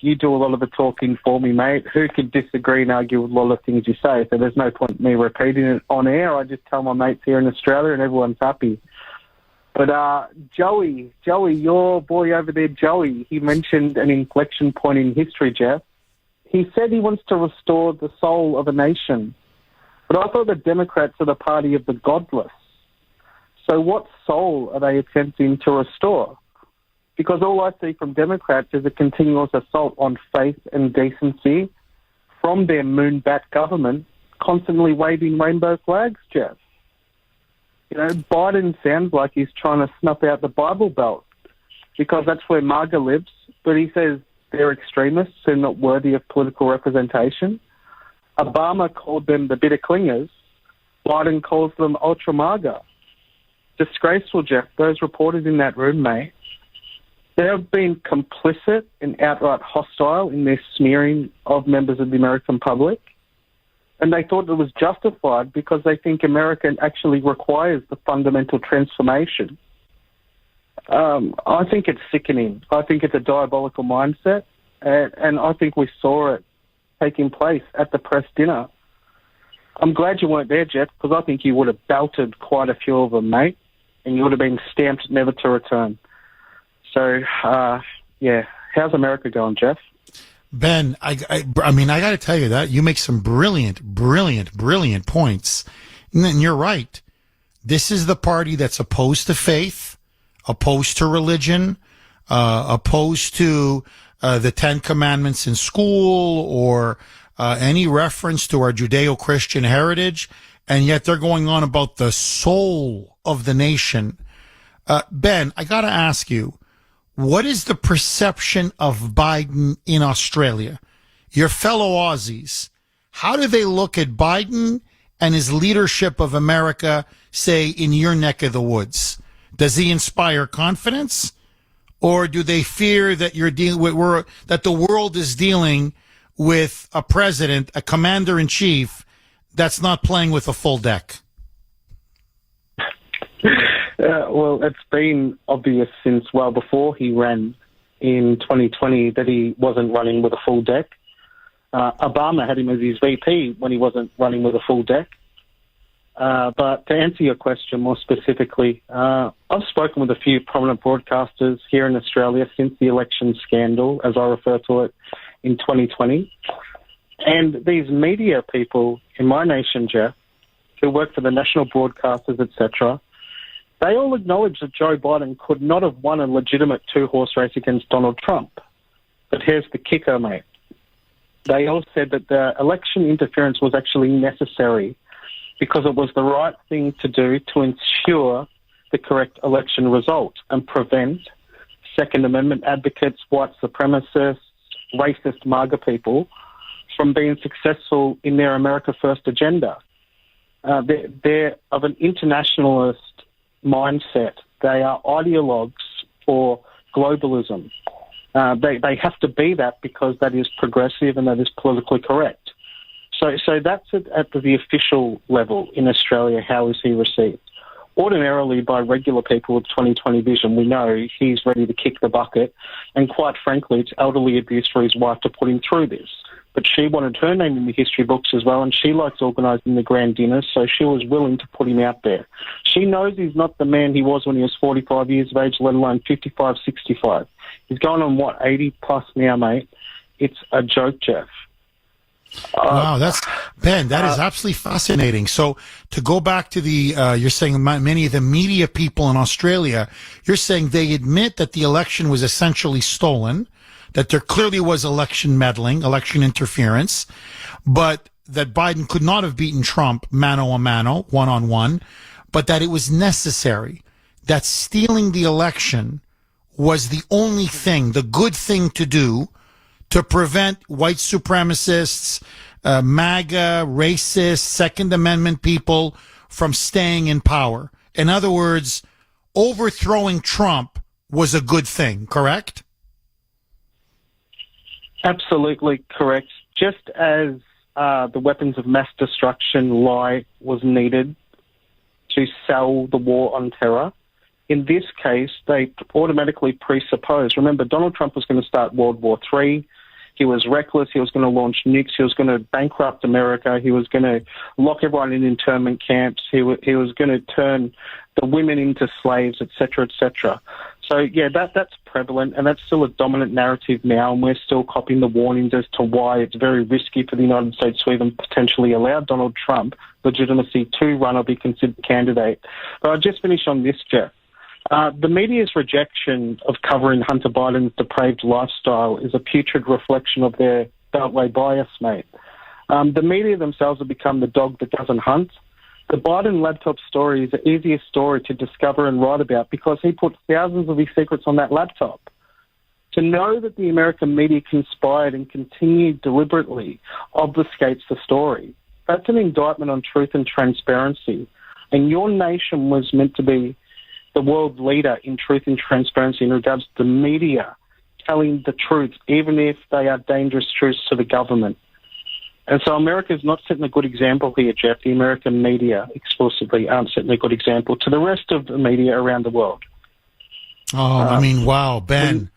you do a lot of the talking for me, mate. Who could disagree and argue with a lot of things you say? So there's no point in me repeating it on air. I just tell my mates here in Australia and everyone's happy. But Joey, your boy over there, Joey, he mentioned an inflection point in history, Jeff. He said he wants to restore the soul of a nation. But I thought the Democrats are the party of the godless. So what soul are they attempting to restore? Because all I see from Democrats is a continuous assault on faith and decency from their moonbat government, constantly waving rainbow flags, Jeff. You know, Biden sounds like he's trying to snuff out the Bible Belt because that's where MAGA lives, but he says they're extremists and not worthy of political representation. Obama called them the bitter clingers. Biden calls them ultra MAGA. Disgraceful, Jeff. Those reporters in that room, mate, they have been complicit and outright hostile in their smearing of members of the American public. And they thought it was justified because they think America actually requires the fundamental transformation. I think it's sickening. I think it's a diabolical mindset. And I think we saw it taking place at the press dinner. I'm glad you weren't there, Jeff, because I think you would have belted quite a few of them, mate. And you would have been stamped never to return. So, yeah, how's America going, Jeff? Ben, I mean, I got to tell you that you make some brilliant points. And you're right. This is the party that's opposed to faith, opposed to religion, opposed to the Ten Commandments in school or any reference to our Judeo-Christian heritage. And yet they're going on about the soul of the nation. Ben, I got to ask you, what is the perception of Biden in Australia? Your fellow Aussies, how do they look at Biden and his leadership of America, say, in your neck of the woods? Does he inspire confidence? Or do they fear that you're dealing with, that the world is dealing with a president, a commander-in-chief, that's not playing with a full deck? Well, it's been obvious since well before he ran in 2020 that he wasn't running with a full deck. Obama had him as his VP when he wasn't running with a full deck. But to answer your question more specifically, I've spoken with a few prominent broadcasters here in Australia since the election scandal, as I refer to it, in 2020. And these media people in my nation, Jeff, who work for the national broadcasters, etc., they all acknowledge that Joe Biden could not have won a legitimate two-horse race against Donald Trump. But here's the kicker, mate. They all said that the election interference was actually necessary because it was the right thing to do to ensure the correct election result and prevent Second Amendment advocates, white supremacists, racist MAGA people from being successful in their America First agenda. They're of an internationalist mindset. They are ideologues for globalism. They have to be that because that is progressive and that is politically correct. So that's at the official level in Australia. How is he received? Ordinarily, by regular people with 20/20 vision, we know he's ready to kick the bucket, and quite frankly, it's elderly abuse for his wife to put him through this. But she wanted her name in the history books as well, and she likes organising the grand dinners, so she was willing to put him out there. She knows he's not the man he was when he was 45 years of age, let alone 55, 65. He's going on, 80 plus now, mate? It's a joke, Jeff. Wow, Ben, that is absolutely fascinating. So to go back to you're saying many of the media people in Australia, you're saying they admit that the election was essentially stolen, that there clearly was election meddling, election interference, but that Biden could not have beaten Trump mano a mano, one-on-one, but that it was necessary, that stealing the election was the only thing, the good thing to do to prevent white supremacists, MAGA, racists, Second Amendment people from staying in power. In other words, overthrowing Trump was a good thing, correct? Absolutely correct. Just as the weapons of mass destruction lie was needed to sell the war on terror, in this case, they automatically presuppose. Remember, Donald Trump was going to start World War III. He was reckless. He was going to launch nukes. He was going to bankrupt America. He was going to lock everyone in internment camps. He was going to turn the women into slaves, etc., etc. So, yeah, that's prevalent, and that's still a dominant narrative now, and we're still copying the warnings as to why it's very risky for the United States to even potentially allow Donald Trump legitimacy to run or be considered candidate. But I'll just finish on this, Jeff. The media's rejection of covering Hunter Biden's depraved lifestyle is a putrid reflection of their Beltway bias, mate. The media themselves have become the dog that doesn't hunt. The Biden laptop story is the easiest story to discover and write about because he put thousands of his secrets on that laptop. To know that the American media conspired and continued deliberately obfuscates the story. That's an indictment on truth and transparency. And your nation was meant to be the world leader in truth and transparency in regards to the media telling the truth, even if they are dangerous truths to the government. And so America's not setting a good example here, Jeff. The American media exclusively aren't setting a good example to the rest of the media around the world. Oh, I mean, wow, Ben,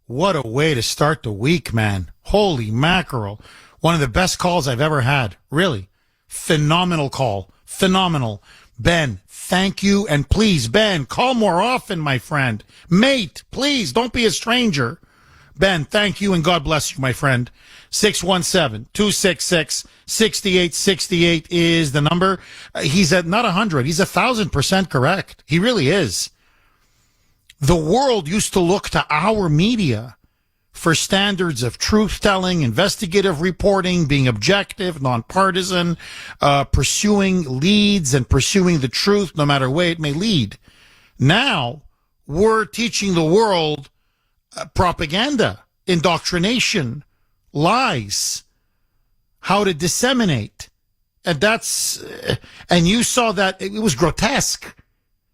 what a way to start the week, man. Holy mackerel. One of the best calls I've ever had. Really. Phenomenal call. Phenomenal. Ben, thank you. And please, Ben, call more often, my friend. Mate, please, don't be a stranger. Ben, thank you and God bless you, my friend. 617-266-6868 is the number. He's at not 100. He's 1,000% correct. He really is. The world used to look to our media for standards of truth-telling, investigative reporting, being objective, nonpartisan, pursuing leads and pursuing the truth no matter where it may lead. Now, we're teaching the world propaganda, indoctrination, lies, how to disseminate. And and you saw that it was grotesque.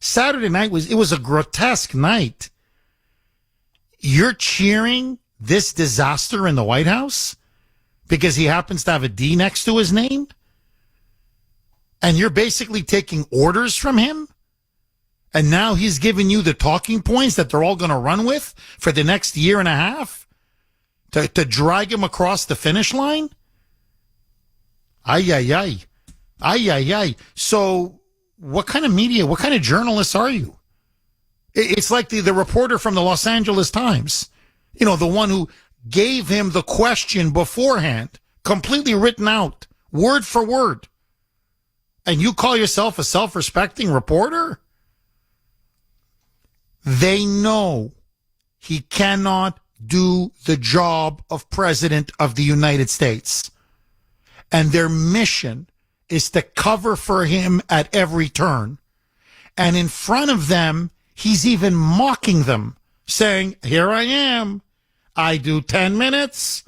Saturday night was a grotesque night. You're cheering this disaster in the White House because he happens to have a D next to his name? And you're basically taking orders from him? And now he's giving you the talking points that they're all going to run with for the next year and a half to drag him across the finish line? Ay, ay, ay. Ay, ay, ay. So what kind of media, what kind of journalists are you? It's like the reporter from the Los Angeles Times, you know, the one who gave him the question beforehand, completely written out, word for word. And you call yourself a self-respecting reporter? They know he cannot do the job of President of the United States. And their mission is to cover for him at every turn. And in front of them, he's even mocking them, saying, here I am. I do 10 minutes.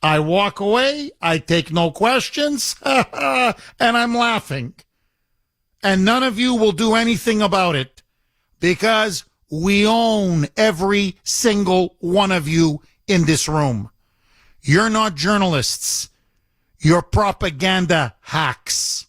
I walk away. I take no questions. And I'm laughing. And none of you will do anything about it because we own every single one of you in this room. You're not journalists. You're propaganda hacks.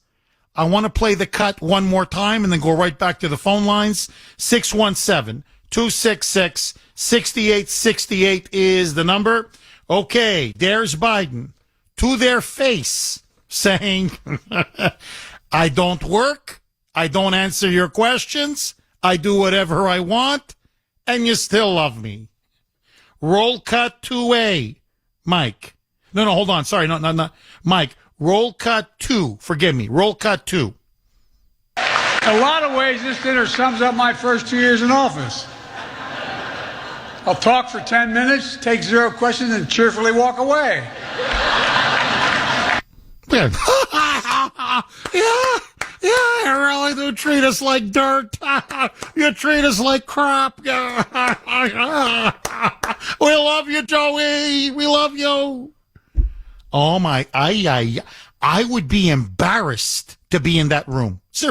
I want to play the cut one more time and then go right back to the phone lines. 617-266-6868 is the number. Okay, there's Biden to their face saying, I don't work. I don't answer your questions. I do whatever I want, and you still love me. Roll cut 2A. Mike. No, hold on. Sorry, no. Mike, roll cut 2. Forgive me. Roll cut 2. In a lot of ways, this dinner sums up my first 2 years in office. I'll talk for 10 minutes, take 0 questions, and cheerfully walk away. Yeah. Yeah, you really do treat us like dirt. You treat us like crap. We love you, Joey. We love you. Oh, my. I would be embarrassed to be in that room. Seriously.